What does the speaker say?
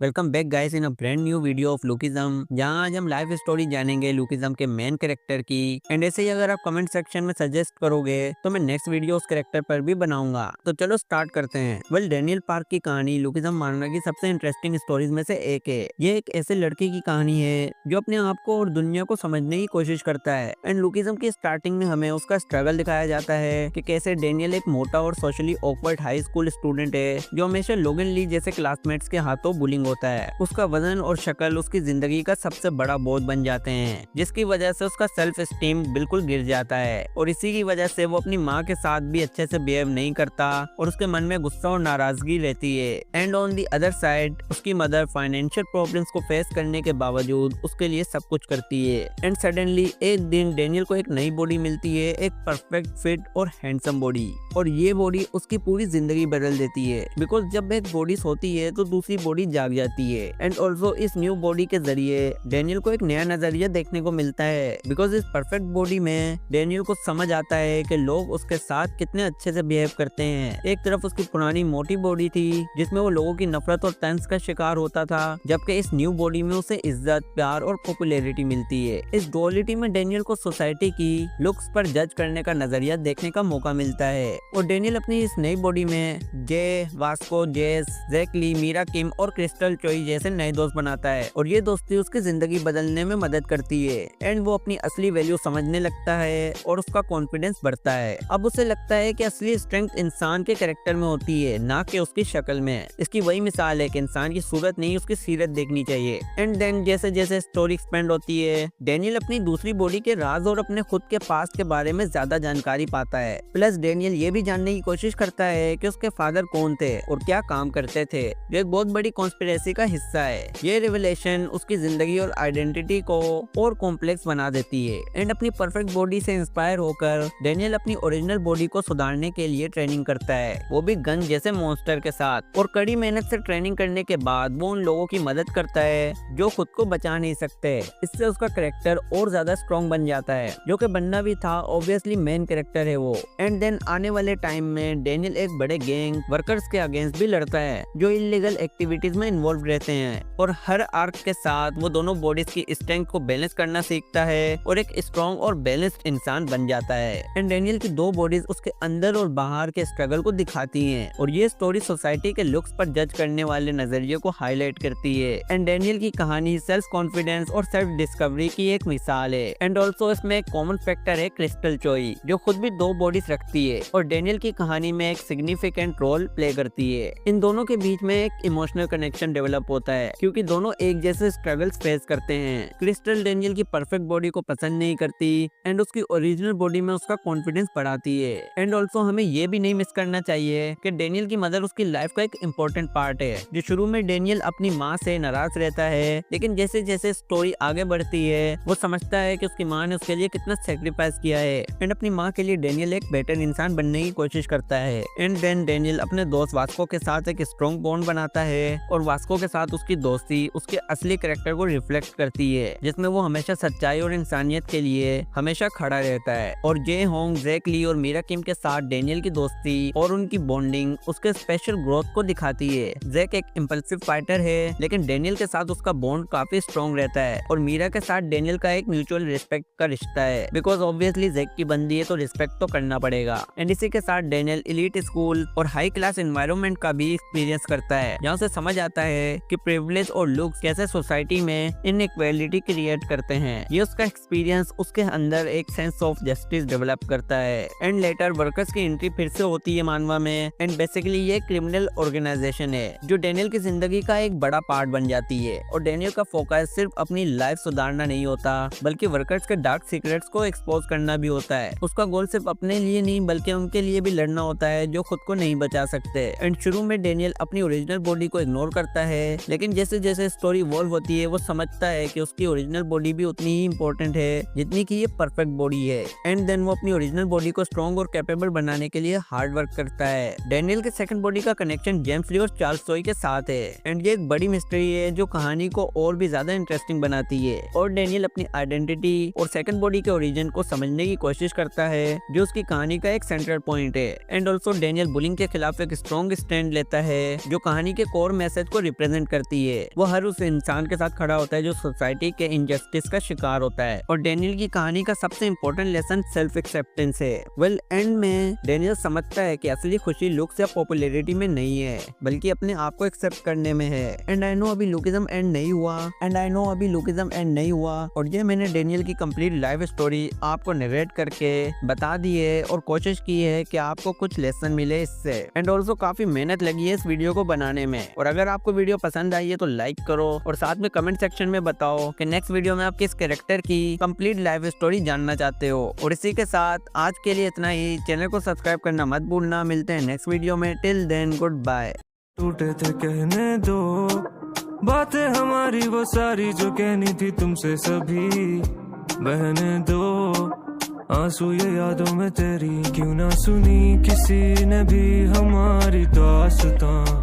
Welcome back guys in a brand new video of lookism, जहां आज हम life story जानेंगे लुकिज्म के मेन कैरेक्टर की। एंड ऐसे ही अगर आप कमेंट सेक्शन में सजेस्ट करोगे तो मैं नेक्स्ट वीडियो उस कैरेक्टर पर भी बनाऊंगा। तो चलो स्टार्ट करते हैं। वेल, डेनियल पार्क की कहानी लुकिज्म मानना की सबसे इंटरेस्टिंग स्टोरीज में से एक है। ये एक ऐसे लड़के की कहानी है जो अपने आप को और दुनिया को समझने की कोशिश करता है। एंड लुकिज्म की स्टार्टिंग में हमें उसका स्ट्रगल दिखाया जाता है कि कैसे डेनियल एक मोटा और socially awkward high school student है जो हमेशा लोगन ली जैसे क्लासमेट्स के हाथों बुलिंग होता है। उसका वजन और शक्ल उसकी जिंदगी का सबसे बड़ा बोझ बन जाते हैं, जिसकी वजह से उसका सेल्फ स्टीम बिल्कुल गिर जाता है। और इसी की वजह से वो अपनी माँ के साथ भी अच्छे से बिहेव नहीं करता और उसके मन में गुस्सा और नाराजगी रहती है। And on the other side उसकी मदर फाइनेंशियल प्रॉब्लम्स को फेस करने के बावजूद उसके लिए सब कुछ करती है। एंड सडनली एक दिन डेनियल को एक नई बॉडी मिलती है, एक परफेक्ट फिट और हैंडसम बॉडी। और ये बॉडी उसकी पूरी जिंदगी बदल देती है, बिकॉज जब एक बॉडी सोती है तो दूसरी बॉडी जाग जाती है। एंड ऑल्सो इस न्यू बॉडी के जरिए डेनियल को एक नया नजरिया देखने को मिलता है, बिकॉज इस परफेक्ट बॉडी में डेनियल को समझ आता है कि लोग उसके साथ कितने अच्छे से बिहेव करते हैं। एक तरफ उसकी पुरानी मोटी बॉडी थी जिसमें वो लोगों की नफरत और तंज का शिकार होता था, जबकि इस न्यू बॉडी में उसे इज्जत, प्यार और पॉपुलैरिटी मिलती है। इस डुअलिटी में डेनियल को सोसाइटी की लुक्स पर जज करने का नजरिया देखने का मौका मिलता है। और डेनियल अपनी इस नई बॉडी में जे, वास्को, जेस, जैकली, मीरा किम और क्रिस्टल चोई जैसे नए दोस्त बनाता है। और ये दोस्ती उसकी जिंदगी बदलने में मदद करती है। एंड वो अपनी असली वैल्यू समझने लगता है और उसका कॉन्फिडेंस बढ़ता है। अब उसे लगता है कि असली स्ट्रेंथ इंसान के कैरेक्टर में होती है, ना कि उसकी शक्ल में। इसकी वही मिसाल है कि इंसान की सूरत नहीं उसकी सीरत देखनी चाहिए। एंड देन जैसे जैसे स्टोरी एक्सपेंड होती है, डेनियल अपनी दूसरी बॉडी के राज और अपने खुद के पास्ट के बारे में ज्यादा जानकारी पाता है। प्लस डेनियल ये भी जानने की कोशिश करता है कि उसके फादर कौन थे और क्या काम करते थे, जो एक बहुत बड़ी कॉन्स्पिरेसी का हिस्सा है। ये रिवलेशन उसकी जिंदगी और आइडेंटिटी को और कॉम्प्लेक्स बना देती है। एंड अपनी परफेक्ट बॉडी से इंस्पायर होकर डेनियल अपनी ओरिजिनल बॉडी को सुधारने के लिए ट्रेनिंग करता है, वो भी गन जैसे मॉन्स्टर के साथ। और कड़ी मेहनत से ट्रेनिंग करने के बाद वो उन लोगों की मदद करता है जो खुद को बचा नहीं सकते। इससे उसका कैरेक्टर और ज्यादा स्ट्रॉन्ग बन जाता है, जो कि बनना भी था। ऑब्वियसली मेन कैरेक्टर है वो। एंड देन आने वाले टाइम में डेनियल एक बड़े गैंग वर्कर्स के अगेंस्ट भी लड़ता है जो इलीगल एक्टिविटीज में इन्वॉल्व रहते हैं। और हर आर्क के साथ वो दोनों बॉडीज की स्ट्रेंथ को बैलेंस करना सीखता है और एक स्ट्रॉन्ग और बैलेंस्ड इंसान बन जाता है। एंड डेनियल की दो बॉडीज उसके अंदर और बाहर के स्ट्रगल को दिखाती हैं। और ये स्टोरी सोसाइटी के लुक्स पर जज करने वाले नजरिए को हाईलाइट करती है। एंड डेनियल की कहानी सेल्फ कॉन्फिडेंस और सेल्फ डिस्कवरी की एक मिसाल है। एंड ऑल्सो इसमें एक कॉमन फैक्टर है क्रिस्टल चोई, जो खुद भी दो बॉडीज रखती है और डेनियल की कहानी में एक सिग्निफिकेंट रोल प्ले करती है। इन दोनों के बीच में एक इमोशनल कनेक्शन डेवलप होता है, क्योंकि दोनों एक जैसे स्ट्रगल्स फेस करते हैं। क्रिस्टल डेनियल की परफेक्ट बॉडी को पसंद नहीं करती एंड उसकी ओरिजिनल बॉडी में उसका कॉन्फिडेंस बढ़ाती है। एंड ऑल्सो हमें ये भी नहीं मिस करना चाहिए कि डेनियल की मदर उसकी लाइफ का एक इम्पोर्टेंट पार्ट है। जो शुरू में डेनियल अपनी माँ से नाराज रहता है, लेकिन जैसे जैसे स्टोरी आगे बढ़ती है वो समझता है कि उसकी माँ ने उसके लिए कितना सेक्रीफाइस किया है। एंड अपनी माँ के लिए डेनियल एक बेटर इंसान बनने की कोशिश करता है। एंड देन डेनियल अपने दोस्त वास्को के साथ एक स्ट्रॉन्ग बॉन्ड बनाता है और वास्को के साथ उसकी दोस्ती उसके असली कैरेक्टर को रिफ्लेक्ट करती है, जिसमें वो हमेशा सच्चाई और इंसानियत के लिए हमेशा खड़ा रहता है। और जे होंग, जैक ली और मीरा किम के साथ डेनियल की दोस्ती और उनकी बॉन्डिंग उसके स्पेशल ग्रोथ को दिखाती है। जैक एक इम्पल्सिव फाइटर है, लेकिन डेनियल के साथ उसका बॉन्ड काफी स्ट्रॉन्ग रहता है। और मीरा के साथ डेनियल का एक म्यूचुअल रिस्पेक्ट का रिश्ता है, बिकॉज ऑब्वियसली जैक की बंदी है तो रिस्पेक्ट तो करना पड़ेगा। एंड इसी के साथ डेनियल एलीट स्कूल और हाई क्लास एनवायरनमेंट का भी एक्सपीरियंस करता है, जहाँ से समझ आता है कि प्रिविलेज और लुक्स कैसे सोसाइटी में इनइक्वालिटी क्रिएट करते हैं। ये उसका एक्सपीरियंस उसके अंदर एक सेंस ऑफ जस्टिस डेवलप करता है। एंड लेटर वर्कर्स की एंट्री फिर से होती है मानवा में। एंड बेसिकली ये क्रिमिनल ऑर्गेनाइजेशन है जो डेनियल की जिंदगी का एक बड़ा पार्ट बन जाती है। और डेनियल का फोकस सिर्फ अपनी लाइफ सुधारना नहीं होता, बल्कि वर्कर्स के डार्क सीक्रेट्स को एक्सपोज करना भी होता है। उसका गोल सिर्फ अपने लिए नहीं बल्कि उनके लिए भी लड़ना होता है जो खुद को नहीं बचा सकते। एंड शुरू में डेनियल अपनी ओरिजिनल बॉडी को इग्नोर करता है, लेकिन जैसे जैसे स्टोरी इवॉल्व होती है वो समझता है कि उसकी ओरिजिनल बॉडी भी उतनी ही इम्पोर्टेंट है जितनी कि ये परफेक्ट बॉडी है। एंड देन वो अपनी ओरिजिनल बॉडी को स्ट्रॉन्ग और कैपेबल बनाने के लिए हार्ड वर्क करता है। डेनियल के सेकंड बॉडी का कनेक्शन जेम्स ली और चार्ल्स चोई के साथ है। एंड ये एक बड़ी मिस्ट्री है जो कहानी को और भी ज्यादा इंटरेस्टिंग बनाती है। और डेनियल अपनी आइडेंटिटी और सेकंड बॉडी के ओरिजिन को समझने की कोशिश करता है, जो उसकी कहानी का एक सेंट्रल पॉइंट है। एंड ऑल्सो डेनियल बुलिंग के खिलाफ एक स्ट्रॉन्ग स्टैंड लेता है, जो कहानी के कोर मैसेज को रिप्रेजेंट करती है। वो हर उस इंसान के साथ खड़ा होता है जो सोसाइटी के इनजस्टिस का शिकार होता है। और डेनियल की कहानी का सबसे इम्पोर्टेंट लेसन सेल्फ एक्सेप्टेंस है। वेल एंड में डेनियल समझता है कि असली खुशी लुक्स या पॉपुलैरिटी में नहीं है, बल्कि अपने आप को एक्सेप्ट करने में है। एंड आई नो अभी लुकिज्म एंड नहीं हुआ और ये मैंने डेनियल की कंप्लीट लाइफ स्टोरी आपको नरेट करके बता दी है और कोशिश की है कि आपको कुछ लेसन मिले इससे। एंड ऑल्सो काफी मेहनत लगी है इस वीडियो को बनाने में। और अगर आपको वीडियो पसंद आई है तो लाइक करो और साथ में कमेंट सेक्शन में बताओ कि नेक्स्ट वीडियो में आप किस कैरेक्टर की कंप्लीट लाइफ स्टोरी जानना चाहते हो। और इसी के साथ आज के लिए इतना ही। चैनल को सब्सक्राइब करना मत भूलना। मिलते हैं नेक्स्ट वीडियो में। Till then good bye. टूटे थे कहने दो बातें हमारी वो सारी जो कहनी थी तुमसे सभी, बहने दो आंसू ये यादों में तेरी, क्यों ना सुनी किसी ने भी हमारी दास्तां।